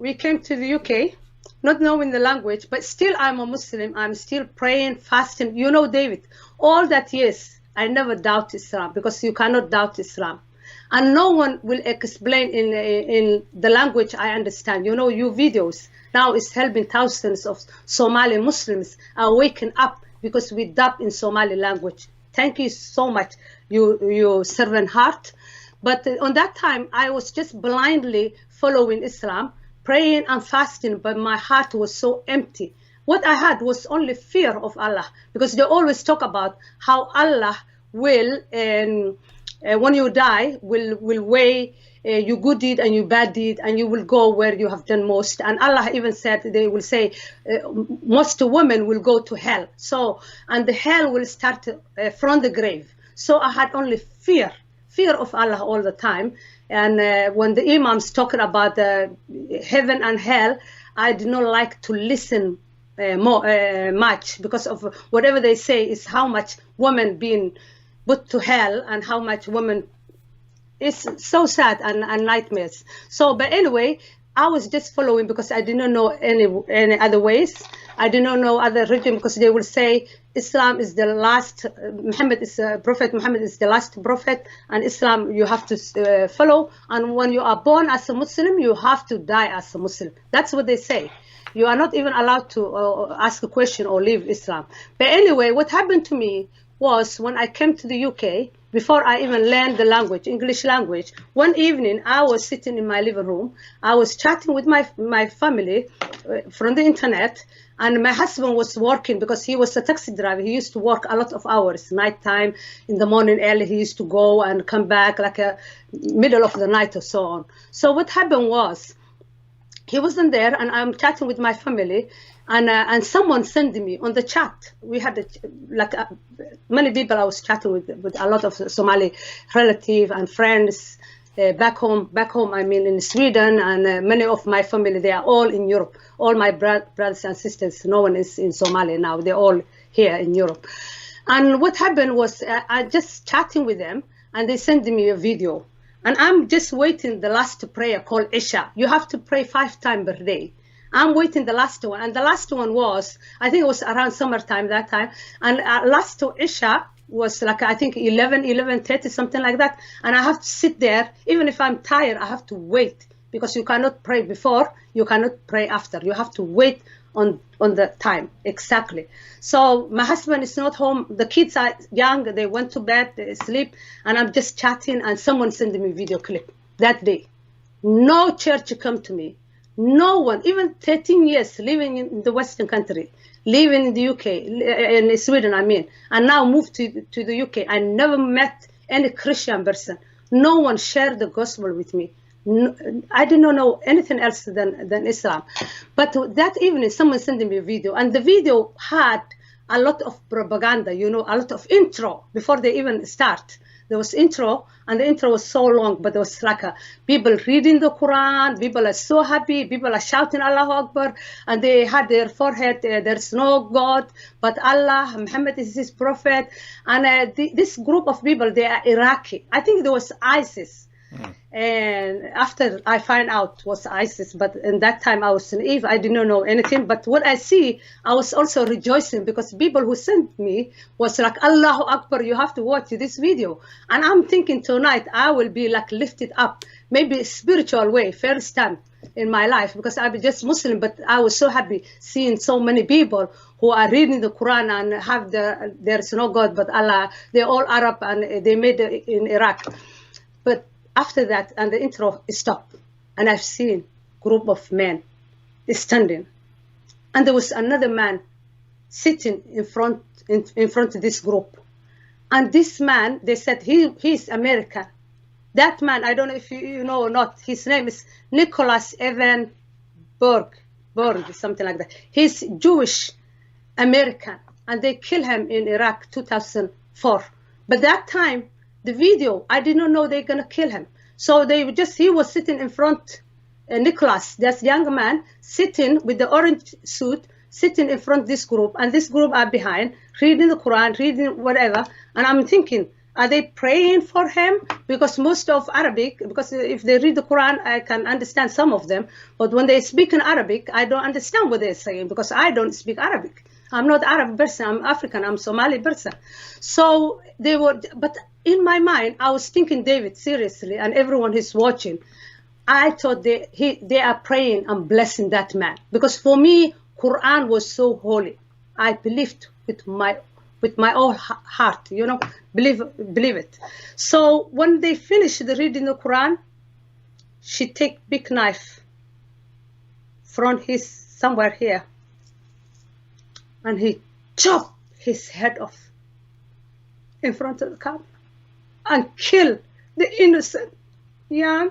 we came to the UK, not knowing the language, but still I'm a Muslim. I'm still praying, fasting. You know, David, all that years, I never doubt Islam, because you cannot doubt Islam. And no one will explain in the language I understand. You know, your videos now is helping thousands of Somali Muslims are waking up because we dub in Somali language. Thank you so much, you servant heart. But on that time, I was just blindly following Islam, praying and fasting, but my heart was so empty. What I had was only fear of Allah, because they always talk about how Allah will, when you die, will weigh your good deed and your bad deed, and you will go where you have done most. And Allah even said, they will say, most women will go to hell. So, and the hell will start from the grave. So I had only fear of Allah all the time. And when the imams talking about heaven and hell, I did not like to listen much, because of whatever they say is how much women being put to hell and how much women. It's so sad and nightmares. So, but anyway, I was just following because I didn't know any other ways. I didn't know other religion, because they will say Islam is the last, Prophet Muhammad is the last prophet, and Islam you have to follow. And when you are born as a Muslim, you have to die as a Muslim. That's what they say. You are not even allowed to ask a question or leave Islam. But anyway, what happened to me was when I came to the UK, before I even learned the language, English language, one evening I was sitting in my living room. I was chatting with my family from the internet, and my husband was working because he was a taxi driver. He used to work a lot of hours, nighttime, in the morning early. He used to go and come back like a middle of the night or so on. So what happened was, he wasn't there, and I'm chatting with my family, and someone sent me on the chat. We had many people I was chatting with a lot of Somali relatives and friends back home. I mean in Sweden, and many of my family, they are all in Europe. All my brothers and sisters, no one is in Somalia now. They're all here in Europe. And what happened was, I just chatting with them, and they sent me a video. And I'm just waiting the last prayer called Isha. You have to pray 5 times per day. I'm waiting the last one. And the last one was, I think it was around summertime that time. And last to Isha was like, I think 11:30, something like that. And I have to sit there. Even if I'm tired, I have to wait. Because you cannot pray before, you cannot pray after. You have to wait on the time, exactly. So my husband is not home. The kids are young. They went to bed, they sleep. And I'm just chatting, and someone sent me a video clip that day. No church come to me. No one, even 13 years living in the Western country, living in the UK, in Sweden, I mean, and now moved to the UK. I never met any Christian person. No one shared the gospel with me. No, I did not know anything else than Islam. But that evening, someone sent me a video, and the video had a lot of propaganda, you know, a lot of intro before they even start. There was intro, and the intro was so long, but there was like people reading the Quran, people are so happy, people are shouting Allahu Akbar, and they had their forehead, there's no God, but Allah, Muhammad is his prophet. And this group of people, they are Iraqi. I think there was ISIS. And after I find out it was ISIS, but in that time I was naive, I didn't know anything. But what I see, I was also rejoicing, because people who sent me was like, Allahu Akbar, you have to watch this video. And I'm thinking tonight I will be like lifted up, maybe a spiritual way, first time in my life, because I'm just Muslim, but I was so happy seeing so many people who are reading the Quran and have there's no God but Allah. They're all Arab, and they made it in Iraq. But after that, and the intro stopped, and I've seen a group of men standing, and there was another man sitting in front of this group. And this man, they said he's American. That man, I don't know if you know or not, his name is Nicholas Evan Berg, something like that. He's Jewish American, and they killed him in Iraq 2004. But that time, the video, I didn't know they're gonna kill him. So he was sitting in front, Nicholas, that young man, sitting with the orange suit, sitting in front of this group, and this group are behind, reading the Quran, reading whatever. And I'm thinking, Are they praying for him? Because most of Arabic, because if they read the Quran, I can understand some of them. But when they speak in Arabic, I don't understand what they're saying because I don't speak Arabic. I'm not Arab person. I'm African. I'm Somali person. So they were, but in my mind, I was thinking, David, seriously, and everyone who's watching, I thought they are praying and blessing that man. Because for me, Quran was so holy. I believed with my whole heart, you know, believe it. So when they finished reading the Quran, she take big knife from his somewhere here, and he chopped his head off in front of the camera and killed the innocent young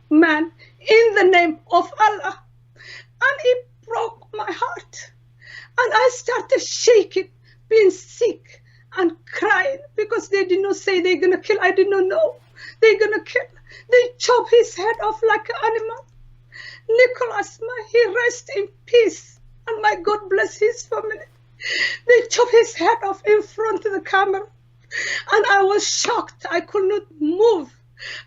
man in the name of Allah. And it broke my heart, and I started shaking, being sick and crying because they did not say they're gonna kill. I did not know they're gonna kill. They chop his head off like an animal. Nicholas, he rest in peace, and my God bless his family. They chop his head off in front of the camera, and I was shocked. I could not move.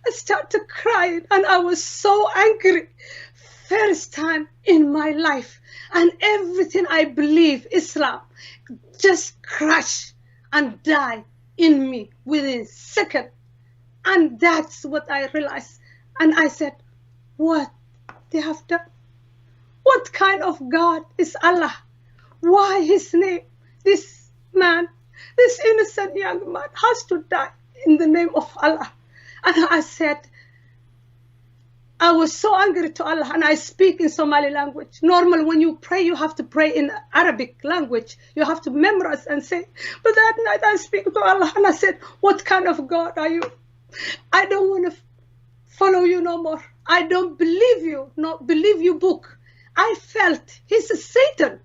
I started crying, and I was so angry. First time in my life, and everything I believe, Islam, just crash and die in me within a second. And that's what I realized. And I said, what they have done? What kind of God is Allah? Why his name? This man, this innocent young man has to die in the name of Allah. And I said, I was so angry to Allah, and I speak in Somali language. Normally, when you pray, you have to pray in Arabic language. You have to memorize and say. But that night, I speak to Allah, and I said, what kind of God are you? I don't want to follow you no more. I don't believe you, not believe your book. I felt he's a Satan.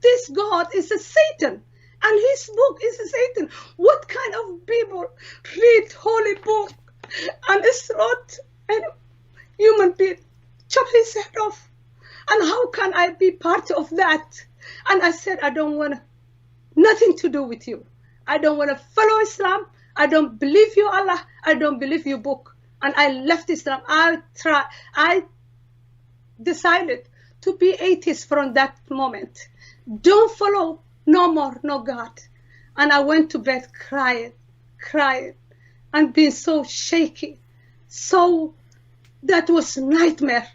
This God is a Satan, and his book is a Satan. What kind of people read holy book, and it's not human being, chop his head off? And how can I be part of that? And I said, I don't want nothing to do with you. I don't want to follow Islam. I don't believe you, Allah. I don't believe your book. And I left Islam. I decided to be atheist from that moment. Don't follow no more, no God. And I went to bed crying, and being so shaky. So that was a nightmare.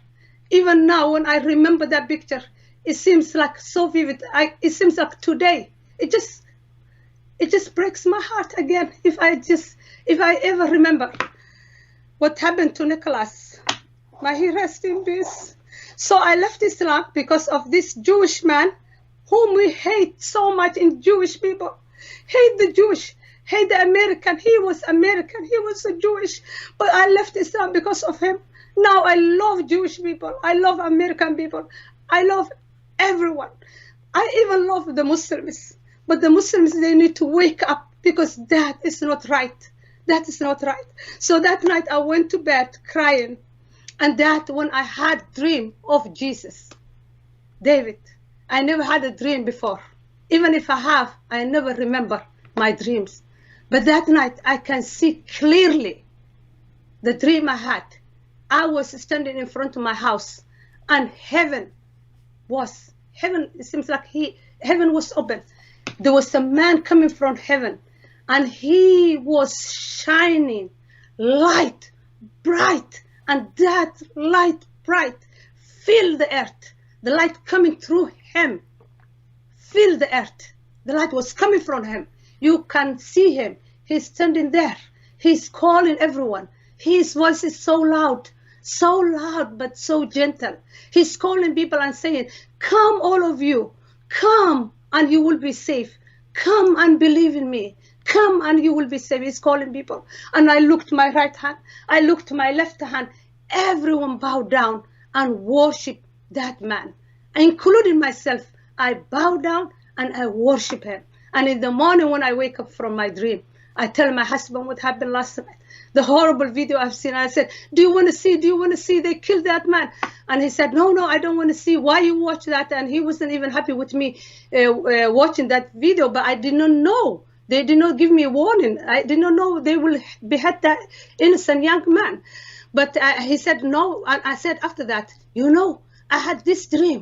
Even now, when I remember that picture, it seems like so vivid. It seems like today. It just breaks my heart again if I ever remember what happened to Nicholas. May he rest in peace. So I left Islam because of this Jewish man whom we hate so much in Jewish people. Hate the Jewish, hate the American. He was American, he was a Jewish, but I left Islam because of him. Now I love Jewish people, I love American people, I love everyone. I even love the Muslims, but the Muslims, they need to wake up because that is not right. That is not right. So that night I went to bed crying, and that when I had dream of Jesus, David, I never had a dream before. Even if I have, I never remember my dreams. But that night I can see clearly the dream I had. I was standing in front of my house, and heaven, it seems like heaven was open. There was a man coming from heaven, and he was shining light, bright, and that light, bright, filled the earth. The light coming through him, filled the earth. The light was coming from him. You can see him. He's standing there. He's calling everyone. His voice is so loud, but so gentle. He's calling people and saying, come all of you, come and you will be safe. Come and believe in me. Come and you will be safe. He's calling people. And I looked my right hand. I looked my left hand. Everyone bowed down and worshiped that man, including myself. I bow down and I worship him. And in the morning when I wake up from my dream, I tell my husband what happened last night, the horrible video I've seen. I said, do you want to see? Do you want to see? They killed that man. And he said, no, I don't want to see. Why you watch that? And he wasn't even happy with me watching that video. But I did not know They did not give me a warning. I did not know they will behead that innocent young man. But he said no, and I said after that, I had this dream.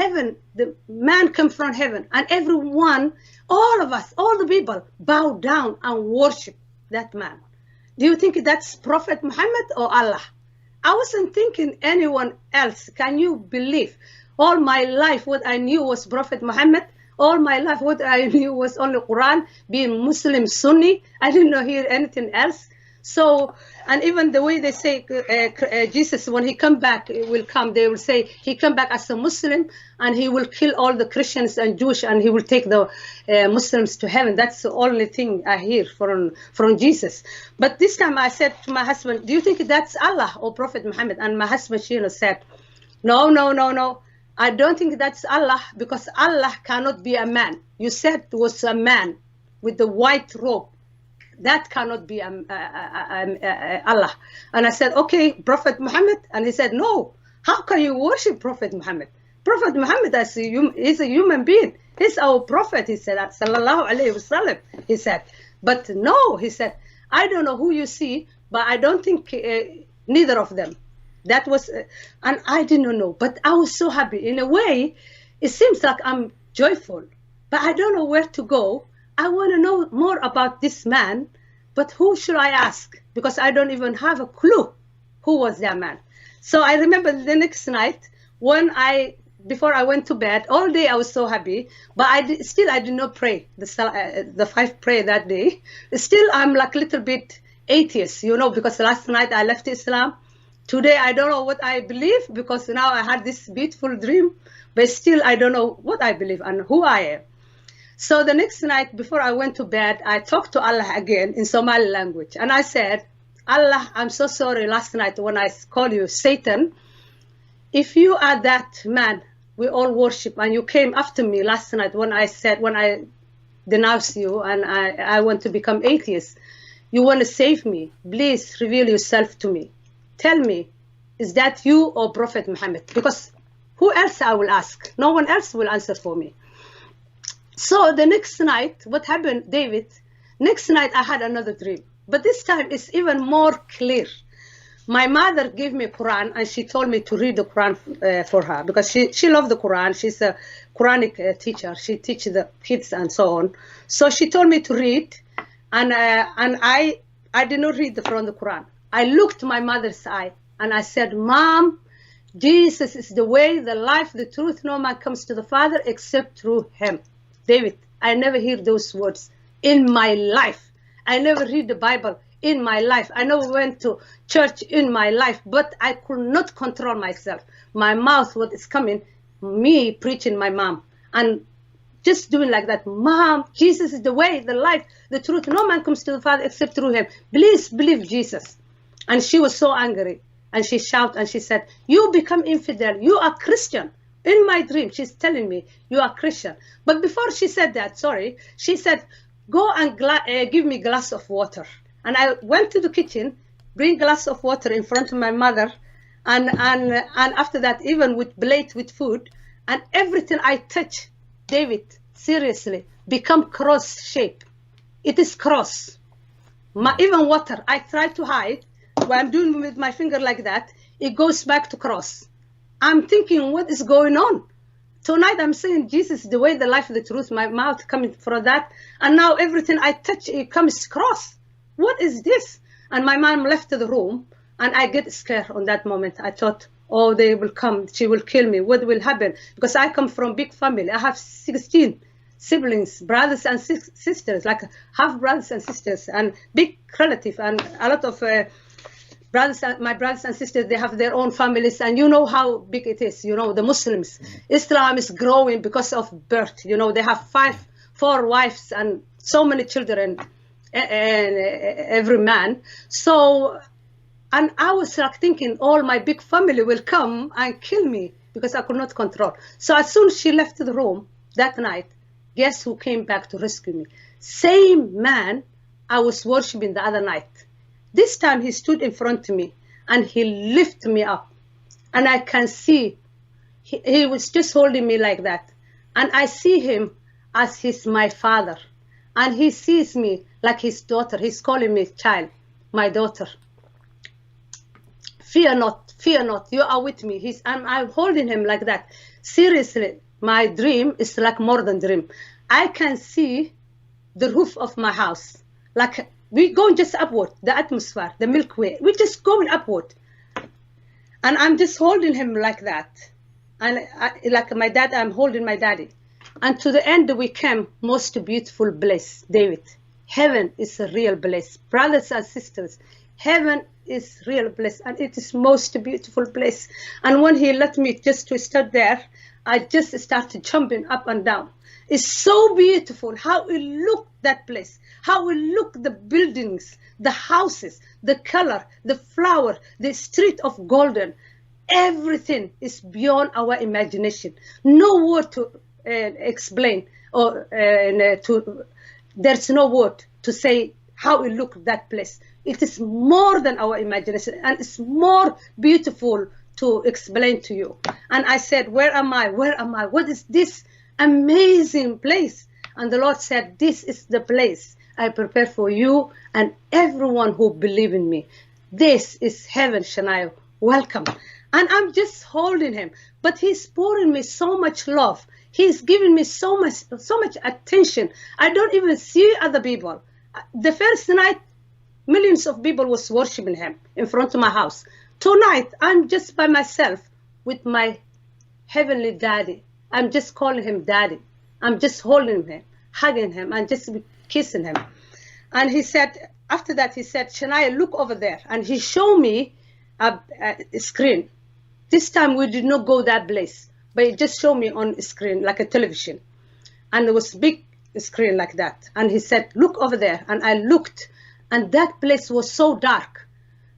Heaven, the man come from heaven, and everyone, all of us, all the people bow down and worship that man. Do you think that's Prophet Muhammad or Allah? I wasn't thinking anyone else. Can you believe? All my life, what I knew was Prophet Muhammad. All my life, what I knew was only Quran, being Muslim Sunni. I didn't hear anything else. So, and even the way they say Jesus, when he come back, will come, they will say he come back as a Muslim and he will kill all the Christians and Jewish and he will take the Muslims to heaven. That's the only thing I hear from Jesus. But this time I said to my husband, do you think that's Allah or Prophet Muhammad? And my husband, said, no. I don't think that's Allah, because Allah cannot be a man. You said it was a man with the white robe. That cannot be Allah. And I said, okay, Prophet Muhammad. And he said, no, how can you worship Prophet Muhammad? Prophet Muhammad is a human being. He's our prophet, he said, sallallahu alayhi wasallam, he said. But no, he said, I don't know who you see, but I don't think neither of them. That was, and I didn't know, but I was so happy. In a way, it seems like I'm joyful, but I don't know where to go. I want to know more about this man, but who should I ask? Because I don't even have a clue who was that man. So I remember the next night before I went to bed, all day I was so happy, but I did not pray the 5 prayer that day. Still, I'm like a little bit atheist, because last night I left Islam. Today, I don't know what I believe, because now I had this beautiful dream, but still I don't know what I believe and who I am. So the next night, before I went to bed, I talked to Allah again in Somali language. And I said, Allah, I'm so sorry last night when I called you Satan. If you are that man we all worship, and you came after me last night when I denounced you and I want to become atheist, you want to save me, please reveal yourself to me. Tell me, is that you or Prophet Muhammad? Because who else I will ask? No one else will answer for me. So the next night, what happened, David? Next night I had another dream, but this time it's even more clear. My mother gave me Quran and she told me to read the Quran for her, because she loved the Quran. She's a Quranic teacher. She teaches the kids and so on. So she told me to read, and I did not read from the Quran. I looked my mother's eye and I said, Mom, Jesus is the way, the life, the truth. No man comes to the Father except through him. David, I never hear those words in my life. I never read the Bible in my life. I never went to church in my life, but I could not control myself. My mouth, what is coming, me preaching my mom, and just doing like that. Mom, Jesus is the way, the life, the truth. No man comes to the Father except through him. Please believe Jesus. And she was so angry. And she shouted and she said, you become infidel. You are Christian. In my dream, she's telling me, you are Christian. But before she said that, she said, go and give me a glass of water. And I went to the kitchen, bring a glass of water in front of my mother. And after that, even with plate with food, and everything I touch, David, seriously, become cross shape. It is cross. Even water, I try to hide. When I'm doing with my finger like that, it goes back to cross. I'm thinking, what is going on? Tonight I'm saying Jesus is the way, the life, the truth. My mouth coming from that. And now everything I touch, it comes cross. What is this? And my mom left the room and I get scared on that moment. I thought, oh, they will come. She will kill me. What will happen? Because I come from big family. I have 16 siblings, brothers and sisters, like half brothers and sisters, and big relative, and a lot of my brothers and sisters, they have their own families, and you know how big it is. The Muslims, Islam is growing because of birth. They have 4 wives and so many children, and every man. So, and I was like thinking, all my big family will come and kill me because I could not control. So as soon as she left the room that night, guess who came back to rescue me? Same man I was worshiping the other night. This time he stood in front of me and he lifted me up. And I can see, he was just holding me like that. And I see him as he's my father. And he sees me like his daughter. He's calling me child, my daughter. Fear not, you are with me. I'm holding him like that. Seriously, my dream is like more than dream. I can see the roof of my house. Like we going just upward, the atmosphere, the Milky Way. We're just going upward. And I'm just holding him like that. And like my dad, I'm holding my daddy. And to the end we came, most beautiful place, David. Heaven is a real place. Brothers and sisters, heaven is real place, and it is most beautiful place. And when he let me just to start there, I just started jumping up and down. It's so beautiful how it look, that place, how it look, the buildings, the houses, the color, the flower, the street of golden. Everything is beyond our imagination. No word to explain, or there's no word to say how it look, that place. It is more than our imagination, and it's more beautiful to explain to you. And I said, where am I? Where am I? What is this amazing place? And the Lord said, this is the place I prepare for you and everyone who believe in me. This is heaven, Shania. Welcome. And I'm just holding him, but he's pouring me so much love. He's giving me so much attention. I don't even see other people. The first night, millions of people was worshiping him in front of my house. Tonight, I'm just by myself with my heavenly daddy. I'm just calling him daddy. I'm just holding him, hugging him, and just kissing him. And he said, after that, he said, Shania, look over there. And he showed me a screen. This time we did not go that place, but he just showed me on a screen, like a television. And there was a big screen like that. And he said, look over there. And I looked, and that place was so dark.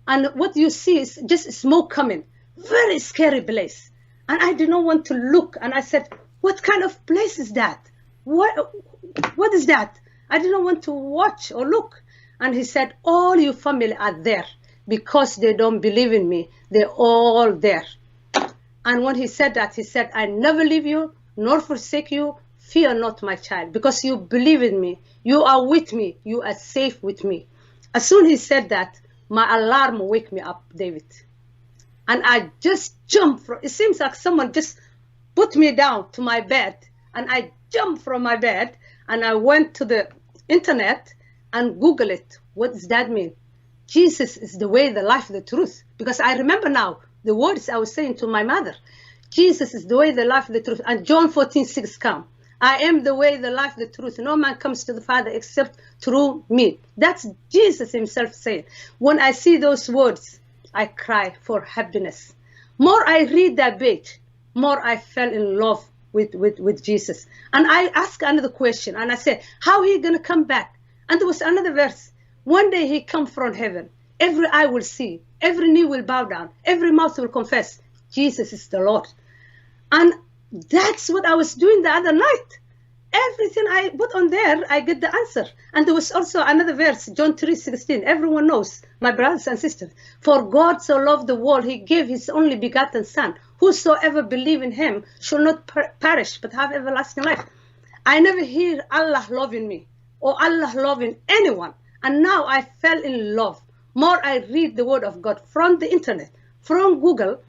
And what you see is just smoke coming. Very scary place. And I did not want to look. And I said, what kind of place is that? What is that? I did not want to watch or look. And he said, all your family are there because they don't believe in me. They're all there. And when he said that, he said, I never leave you nor forsake you. Fear not, my child, because you believe in me. You are with me. You are safe with me. As soon as he said that, my alarm wake me up, David. And I just jumped from, it seems like someone just put me down to my bed. And I jumped from my bed and I went to the internet and Google it. What does that mean? Jesus is the way, the life, the truth. Because I remember now the words I was saying to my mother. Jesus is the way, the life, the truth. And John 14:6 come. I am the way, the life, the truth. No man comes to the Father except through me. That's Jesus himself saying. When I see those words, I cry for happiness. More I read that page, more I fell in love with Jesus. And I asked another question, and I said, how he going to come back? And there was another verse. One day he come from heaven. Every eye will see. Every knee will bow down. Every mouth will confess. Jesus is the Lord. And that's what I was doing the other night. Everything I put on there, I get the answer. And there was also another verse, John 3:16. Everyone knows, my brothers and sisters. For God so loved the world, he gave his only begotten son. Whosoever believe in him shall not perish, but have everlasting life. I never hear Allah loving me or Allah loving anyone. And now I fell in love. More I read the word of God from the internet, from Google,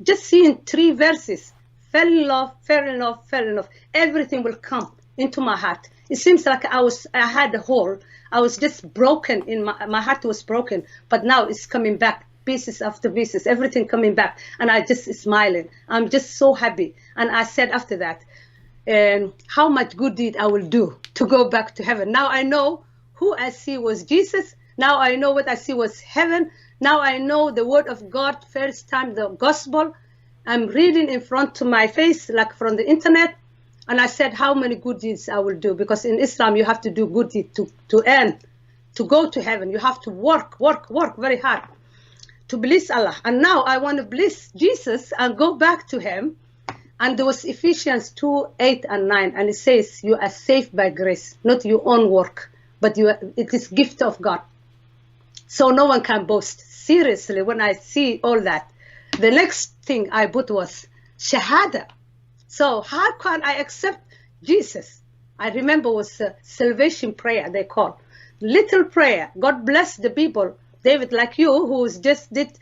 just seeing 3 verses. Fell in love, fell in love, fell in love. Everything will come into my heart. It seems like I had a hole. I was just broken. My heart was broken, but now it's coming back, pieces after pieces, everything coming back. And I just smiling. I'm just so happy. And I said after that, how much good deed I will do to go back to heaven. Now I know who I see was Jesus. Now I know what I see was heaven. Now I know the word of God, first time the gospel. I'm reading in front to my face, like from the internet. And I said, how many good deeds I will do? Because in Islam, you have to do good deeds to earn, to go to heaven. You have to work very hard to bless Allah. And now I want to bless Jesus and go back to him. And there was Ephesians 2:8 and 9. And it says, you are saved by grace, not your own work, but it is gift of God. So no one can boast. Seriously, when I see all that, the next thing I put was Shahada. So how can I accept Jesus I remember was salvation prayer, they call. Little prayer. God bless the people, David, like you, who just did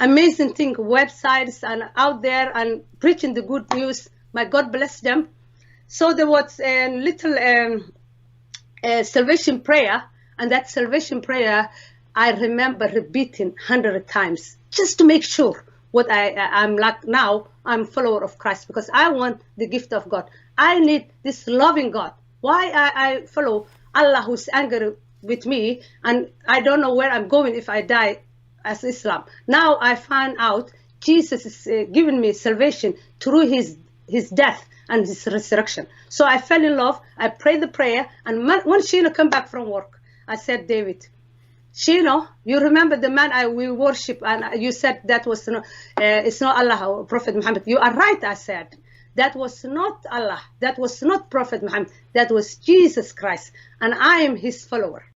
amazing thing, websites and out there and preaching the good news. My God bless them. So there was a little salvation prayer, and that salvation prayer I remember repeating 100 times just to make sure what I'm like now. I'm a follower of Christ because I want the gift of God. I need this loving God. Why I follow Allah who's angry with me, and I don't know where I'm going if I die as Islam. Now I find out Jesus is giving me salvation through his death and his resurrection. So I fell in love. I prayed the prayer, and when Sheena came back from work, I said, David, Sheena, you remember the man we worship, and you said that was it's not Allah or Prophet Muhammad. You are right, I said. That was not Allah. That was not Prophet Muhammad. That was Jesus Christ, and I am his follower.